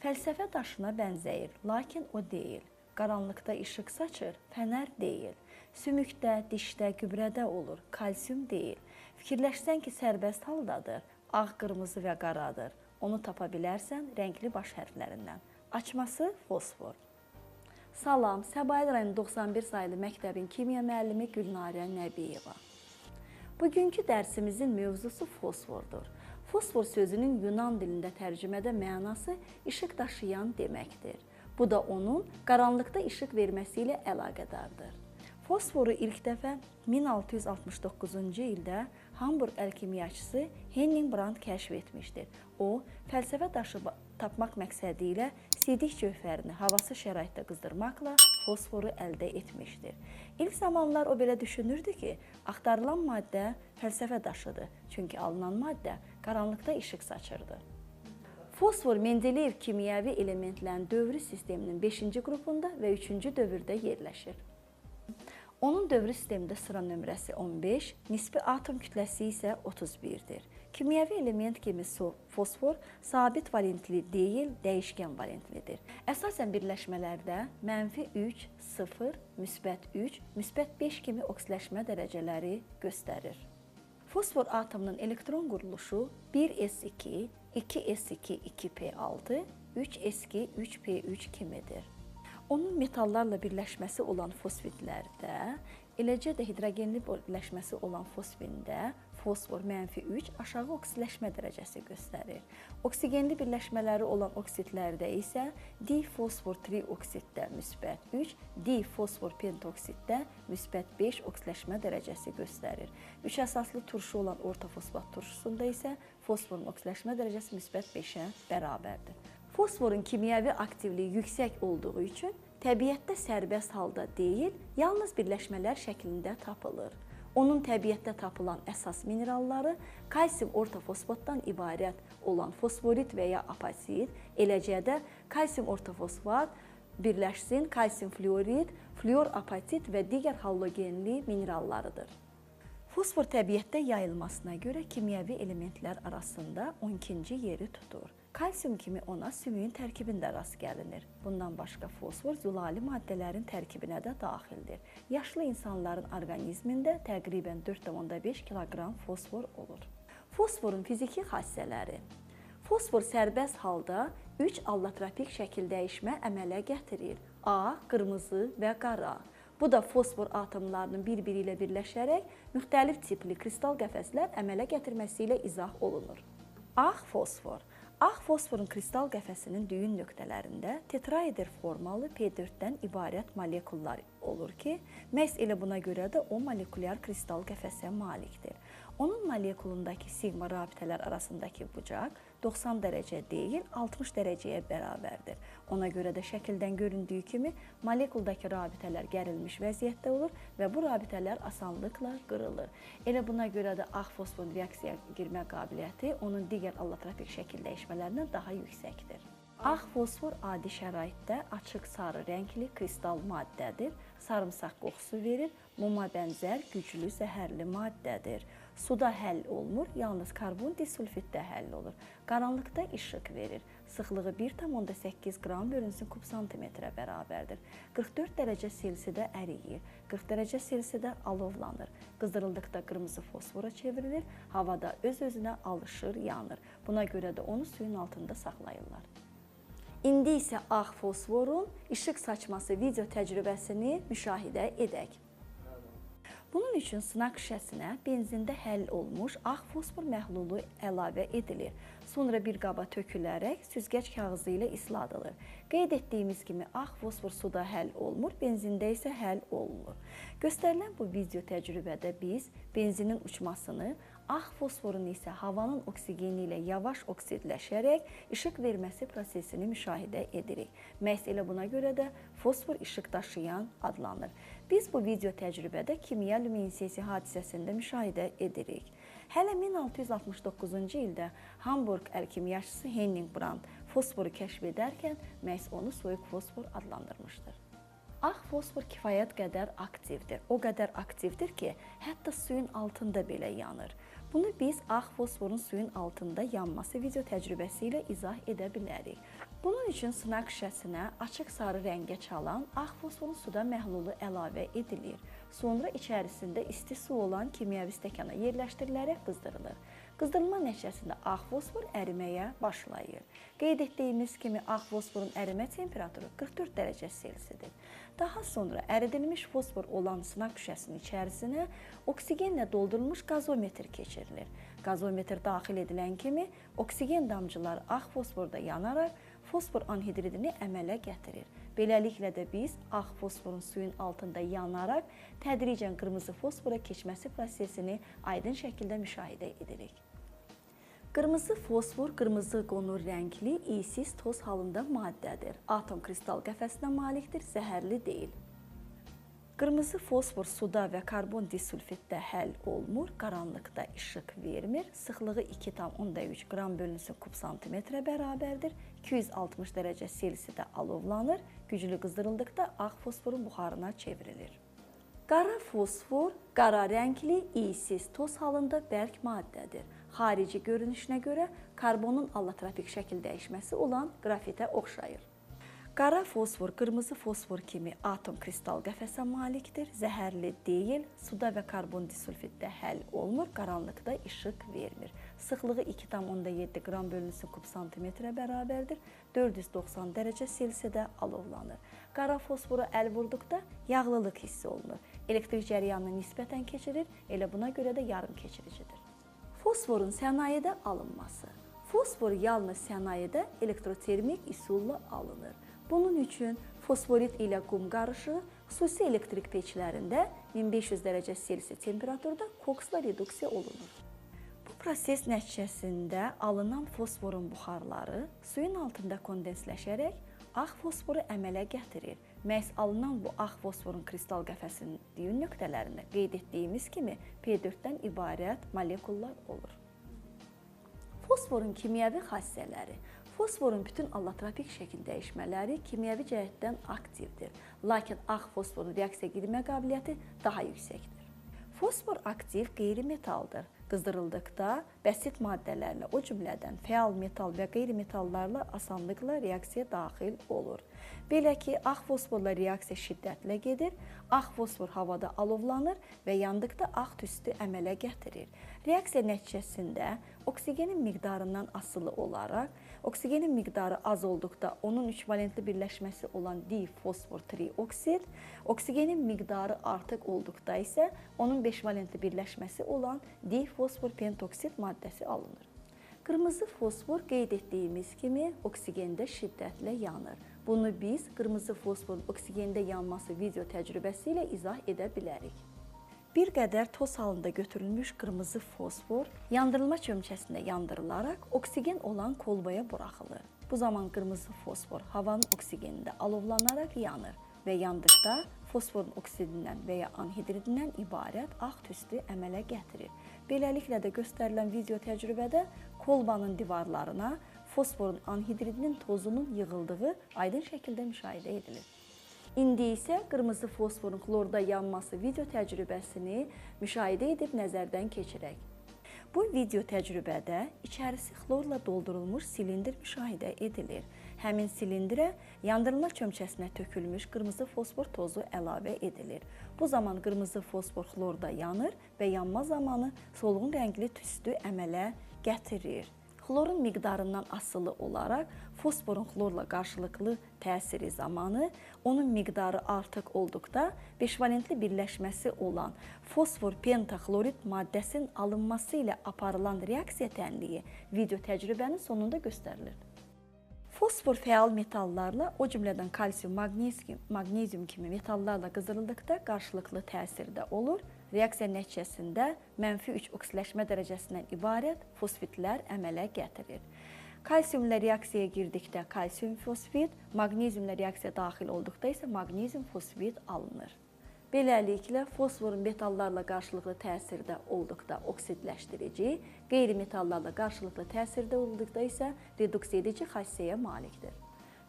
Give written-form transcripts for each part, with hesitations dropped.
Fəlsəfə daşına bənzəyir, lakin o deyil. Qaranlıqda işıq saçır, fənər deyil. Sümükdə, dişdə, gübrədə olur, kalsium deyil. Fikirləşsən ki, sərbəst haldadır, ağ, qırmızı və qaradır. Onu tapa bilərsən rəngli baş hərflərindən. Açması fosfor. Salam, Səbail rayonu 91 sayılı məktəbin kimya müəllimi Gülnarə Nəbiyeva. Bugünkü dərsimizin mövzusu fosfordur. Fosfor sözünün Yunan dilində tərcümədə mənası işıq daşıyan deməkdir. Bu da onun qaranlıqda işıq verməsi ilə əlaqədardır. Fosforu ilk dəfə 1669-cu ildə Hamburq əlkimyaçısı Henning Brand kəşf etmişdir. O, fəlsəfə daşı tapmaq məqsədi ilə sidik cövhərini havası şəraitdə qızdırmaqla fosforu əldə etmişdir. İlk zamanlar o belə düşünürdü ki, axtarılan maddə fəlsəfə daşıdır, çünki alınan maddə qaranlıqda işıq saçırdı. Fosfor Mendeleyev kimyəvi elementlərin dövrü sisteminin 5-ci qrupunda və 3-cü dövrdə yerləşir. Onun dövrü sistemində sıra nömrəsi 15, nisbi atom kütləsi isə 31-dir. Kimyəvi element kimi fosfor sabit valentli deyil, dəyişkən valentlidir. Əsasən birləşmələrdə -3, 0, -3, -5 kimi oksiləşmə dərəcələri göstərir. Fosfor atomunun elektron quruluşu 1s2, 2s2, 2p6, 3s2, 3p3 kimidir. Onun metallarla birləşməsi olan fosfitlərdə, eləcə də hidrogenli birləşməsi olan fosfində fosfor -3 aşağı oksiləşmə dərəcəsi göstərir. Oksigenli birləşmələri olan oksitlərdə isə difosfor trioksiddə -3, difosfor pentoksiddə -5 oksiləşmə dərəcəsi göstərir. 3 əsaslı turşu olan orta fosfat turşusunda isə fosforun oksiləşmə dərəcəsi -5-ə bərabərdir. Fosforun kimyəvi aktivliyi yüksək olduğu üçün təbiətdə sərbəst halda deyil, yalnız birləşmələr şəklində tapılır. Onun təbiətdə tapılan əsas mineralları kalsium ortofosfatdan ibarət olan fosforit və ya apatit, eləcə də kalsium ortofosfat birləşsin kalsium fluorid, fluor apatit və digər halogenli minerallarıdır. Fosfor təbiətdə yayılmasına görə kimyəvi elementlər arasında 12-ci yeri tutur. Kalsium kimi ona sümüyün tərkibində rast gəlinir. Bundan başqa fosfor zülali maddələrin tərkibinə də daxildir. Yaşlı insanların orqanizmində təqribən 4,5 kq fosfor olur. Fosforun fiziki xassələri. Fosfor sərbəst halda 3 allotropik şəkil dəyişmə əmələ gətirir. Ağ, qırmızı və qara. Bu da fosfor atomlarının bir-biri ilə birləşərək müxtəlif tipli kristal qəfəslər əmələ gətirməsi ilə izah olunur. Ağ fosfor. Ağ fosforun kristal qəfəsinin düyün nöqtələrində tetraeder formalı P4-dən ibarət molekullar olur ki, məhz elə buna görə də o molekulyar kristal qəfəsə malikdir. Onun molekulundakı sigma rabitələr arasındakı bucaq 90 dərəcə deyil, 60 dərəcəyə bərabərdir. Ona görə də şəkildən göründüyü kimi molekuldakı rabitələr gərilmiş vəziyyətdə olur və bu rabitələr asanlıqla qırılır. Elə buna görə də ağ fosforun reaksiyaya girmə qabiliyyəti onun digər allotropik şəkil dəyişmələrindən daha yüksəkdir. Ağ fosfor adi şəraitdə açıq sarı rəngli kristal maddədir, sarımsaq qoxusu verir, muma bənzər güclü zəhərli maddədir. Suda həll olmur, yalnız karbon disulfiddə həll olur. Qaranlıqda işıq verir. Sıxlığı 1,8 qram bölünsün kub santimetrə bərabərdir. 44 dərəcə Selsidə əriyir, 40 dərəcə Selsidə alovlanır. Qızdırıldıqda qırmızı fosfora çevrilir, havada öz-özünə alışır, yanır. Buna görə də onu suyun altında saxlayırlar. İndi isə ağ fosforun işıq saçması video təcrübəsini müşahidə edək. Bunun üçün sınaq şüşəsinə benzində həll olmuş ağ fosfor məhlulu əlavə edilir. Sonra bir qaba tökülərək süzgəc kağızı ilə isladılır. Qeyd etdiyimiz kimi ağ fosfor suda həll olmur, benzində isə həll olunur. Göstərilən bu video təcrübədə biz benzinin uçmasını, ağ fosforun isə havanın oksigeni ilə yavaş oksidləşərək işıq verməsi prosesini müşahidə edirik. Məhz elə buna görə də fosfor işıq daşıyan adlanır. Biz bu video təcrübədə kimya lüminessensiya hadisəsində müşahidə edirik. Hələ 1669-cu ildə Hamburq əlkimyaçısı Henning Brand fosforu kəşf edərkən məhz onu soyuq fosfor adlandırmışdır. Ağ fosfor kifayət qədər aktivdir. O qədər aktivdir ki, hətta suyun altında belə yanır. Bunu biz ağ fosforun suyun altında yanması video təcrübəsi ilə izah edə bilərik. Bunun üçün sınaq şüşəsinə açıq sarı rəngə çalan ağ fosforun suda məhlulu əlavə edilir. Sonra içərisində isti su olan kimyəvi stəkana yerləşdirilərək qızdırılır. Qızdırılma nəticəsində ağ fosfor əriməyə başlayır. Qeyd etdiyimiz kimi ağ fosforun ərimə temperaturu 44 dərəcə Selsidir. Daha sonra əridilmiş fosfor olan sınaq şüşəsinin içərisinə oksigenlə doldurulmuş qazometr keçirilir. Qazometr daxil edilən kimi oksigen damcıları ağ fosforda yanaraq fosfor anhidridini əmələ gətirir. Beləliklə də biz ağ fosforun suyun altında yanaraq tədricən qırmızı fosfora keçməsi prosesini aydın şəkildə müşahidə edirik. Qırmızı fosfor qırmızı qonur rəngli, iysiz toz halında maddədir. Atom kristal qəfəsinə malikdir, zəhərli deyil. Qırmızı fosfor suda və karbon disulfitdə həll olmur, qaranlıqda işıq vermir, sıxlığı 2,3 qram bölünsün kub santimetrə bərabərdir, 260 dərəcə Selsidə alovlanır, güclü qızdırıldıqda ağ fosforun buxarına çevrilir. Qara fosfor, qara rəngli, iysiz toz halında bərk maddədir. Xarici görünüşünə görə karbonun allotropik şəkil dəyişməsi olan qrafitə oxşayır. Qara fosfor, qırmızı fosfor kimi atom kristal qəfəsə malikdir, zəhərli deyil, suda və karbon disulfitdə həll olmur, qaranlıqda işıq vermir. Sıxlığı 2,7 qram bölünsün kub santimetrə bərabərdir, 490 dərəcə Selsidə alovlanır. Qara fosfora əl vurduqda yağlılıq hissi olunur. Elektrik cəryanını nisbətən keçirir, elə buna görə də yarım keçiricidir. Fosforun sənayedə alınması. Fosfor yalnız sənayedə elektrotermik üsulla alınır. Bunun üçün fosforit ilə qum qarışığı xüsusi elektrik peçlərində 1500 dərəcə Selsi temperaturda koksla reduksiya olunur. Bu proses nəticəsində alınan fosforun buxarları suyun altında kondensləşərək ağ fosforu əmələ gətirir. Məhz alınan bu ağ fosforun kristal qəfəsinin düyün nöqtələrində qeyd etdiyimiz kimi P4-dən ibarət molekullar olur. Fosforun kimyəvi xassələri. Fosforun bütün allotropik şəkil dəyişmələri kimyəvi cəhətdən aktivdir, lakin ağ fosforun reaksiya girmə qabiliyyəti daha yüksəkdir. Fosfor aktiv qeyri-metaldır. Qızdırıldıqda bəsit maddələrlə, o cümlədən fəal metal və qeyri-metallarla asanlıqla reaksiya daxil olur. Belə ki, ağ fosforla reaksiya şiddətlə gedir, ağ fosfor havada alovlanır və yandıqda ağ tüstü əmələ gətirir. Reaksiya nəticəsində oksigenin miqdarından asılı olaraq, oksigenin miqdarı az olduqda onun 3 valentli birləşməsi olan difosfor trioksid, oksigenin miqdarı artıq olduqda isə onun 5 valentli birləşməsi olan difosfor pentoksid maddəsi alınır. Qırmızı fosfor qeyd etdiyimiz kimi oksigndə şiddətlə yanır. Bunu biz qırmızı fosforun oksigndə yanması video təcrübəsi ilə izah edə bilərik. Bir qədər toz halında götürülmüş qırmızı fosfor yandırılma çömçəsində yandırılaraq oksigen olan kolbaya buraxılır. Bu zaman qırmızı fosfor havanın oksigenində alovlanaraq yanır və yandıqda fosforun oksidindən və ya anhidridindən ibarət ağ tüstü əmələ gətirir. Beləliklə də göstərilən video təcrübədə kolbanın divarlarına fosforun anhidridinin tozunun yığıldığı aydın şəkildə müşahidə edilir. İndi isə qırmızı fosforun xlorda yanması video təcrübəsini müşahidə edib nəzərdən keçirək. Bu video təcrübədə içərisi xlorla doldurulmuş silindr müşahidə edilir. Həmin silindrə yandırılma çömçəsinə tökülmüş qırmızı fosfor tozu əlavə edilir. Bu zaman qırmızı fosfor xlorda yanır və yanma zamanı solğun rəngli tüstü əmələ gətirir. Xlorun miqdarından asılı olaraq fosforun xlorla qarşılıqlı təsiri zamanı onun miqdarı artıq olduqda 5 valentli birləşməsi olan fosfor pentaxlorid maddəsinin alınması ilə aparılan reaksiya tənliyi video təcrübənin sonunda göstərilir. Fosfor fəal metallarla, o cümlədən kalsium, maqnezium kimi metallarla qızdırıldıqda qarşılıqlı təsirdə olur. Reaksiya nəticəsində -3 oksiləşmə dərəcəsindən ibarət fosfitlər əmələ gətirir. Kalsiumla reaksiyaya girdikdə kalsium fosfit, maqneziumla reaksiya daxil olduqda isə maqnezium fosfit alınır. Beləliklə, fosforun metallarla qarşılıqlı təsirdə olduqda oksidləşdirici, qeyri-metallarla qarşılıqlı təsirdə olduqda isə reduks edici xassəyə malikdir.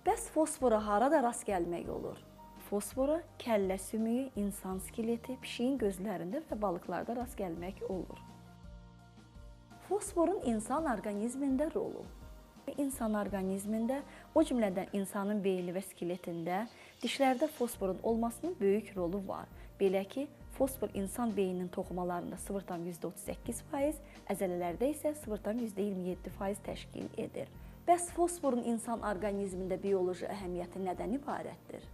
Bəs fosfora harada rast gəlmək olur? Fosfora kəllə sümüyü, insan skeleti, pişiyin gözlərində və balıqlarda rast gəlmək olur. Fosforun insan orqanizmində rolu. İnsan orqanizmində, o cümlədən insanın beyni və skeletində dişlərdə fosforun olmasının böyük rolu var. Belə ki, fosfor insan beyninin toxumalarında 0,38%, əzələlərdə isə 0,27% təşkil edir. Bəs fosforun insan orqanizmində bioloji əhəmiyyəti nədən ibarətdir?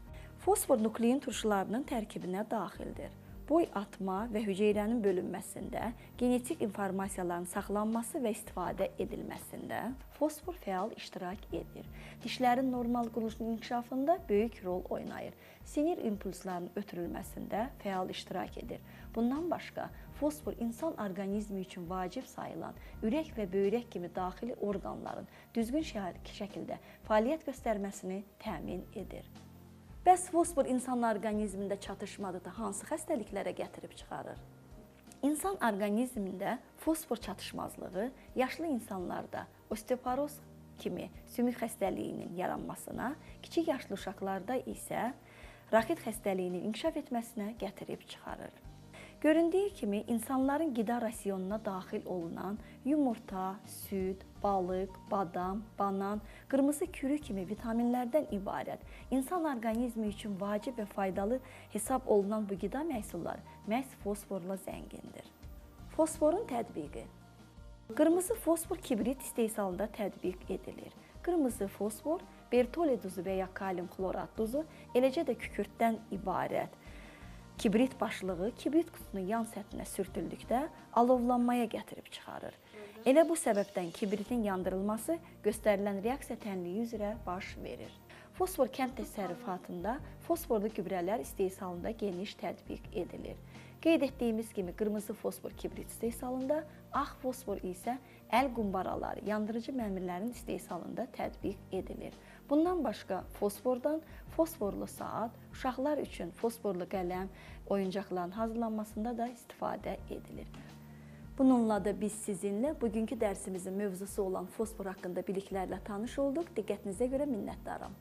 Fosfor nuklein turşularının tərkibinə daxildir. Boy atma və hüceyrənin bölünməsində, genetik informasiyaların saxlanması və istifadə edilməsində fosfor fəal iştirak edir. Dişlərin normal quruluşunun inkişafında böyük rol oynayır. Sinir impulslarının ötürülməsində fəal iştirak edir. Bundan başqa, fosfor insan orqanizmi üçün vacib sayılan ürək və böyrək kimi daxili orqanların düzgün şəkildə fəaliyyət göstərməsini təmin edir. Bəs fosfor insan orqanizmində çatışmadıqda hansı xəstəliklərə gətirib çıxarır? İnsan orqanizmində fosfor çatışmazlığı yaşlı insanlarda osteoporoz kimi sümük xəstəliyinin yaranmasına, kiçik yaşlı uşaqlarda isə raxit xəstəliyinin inkişaf etməsinə gətirib çıxarır. Göründüyü kimi, insanların qida rasionuna daxil olunan yumurta, süd, balıq, badam, banan, qırmızı kürü kimi vitaminlərdən ibarət insan orqanizmi üçün vacib və faydalı hesab olunan bu qida məhsulları məhz fosforla zəngindir. Fosforun tətbiqi. Qırmızı fosfor kibrit istehsalında tətbiq edilir. Qırmızı fosfor, bertoli duzu və ya kalium xlorat duzu, eləcə də kükürddən ibarət kibrit başlığı kibrit qutusunun yan səthinə sürtüldükdə alovlanmaya gətirib çıxarır. Elə bu səbəbdən kibritin yandırılması göstərilən reaksiya tənliyi üzrə baş verir. Fosfor kənd təsərrüfatında fosforlu gübrələr istehsalında geniş tətbiq edilir. Qeyd etdiyimiz kimi qırmızı fosfor kibrit istehsalında, ağ fosfor isə əl qumbaraları, yandırıcı məmirlərin istehsalında tətbiq edilir. Bundan başqa fosfordan fosforlu saat, uşaqlar üçün fosforlu qələm, oyuncaqların hazırlanmasında da istifadə edilir. Bununla da biz sizinlə bugünkü dərsimizin mövzusu olan fosfor haqqında biliklərlə tanış olduq. Diqqətinizə görə minnətdaram.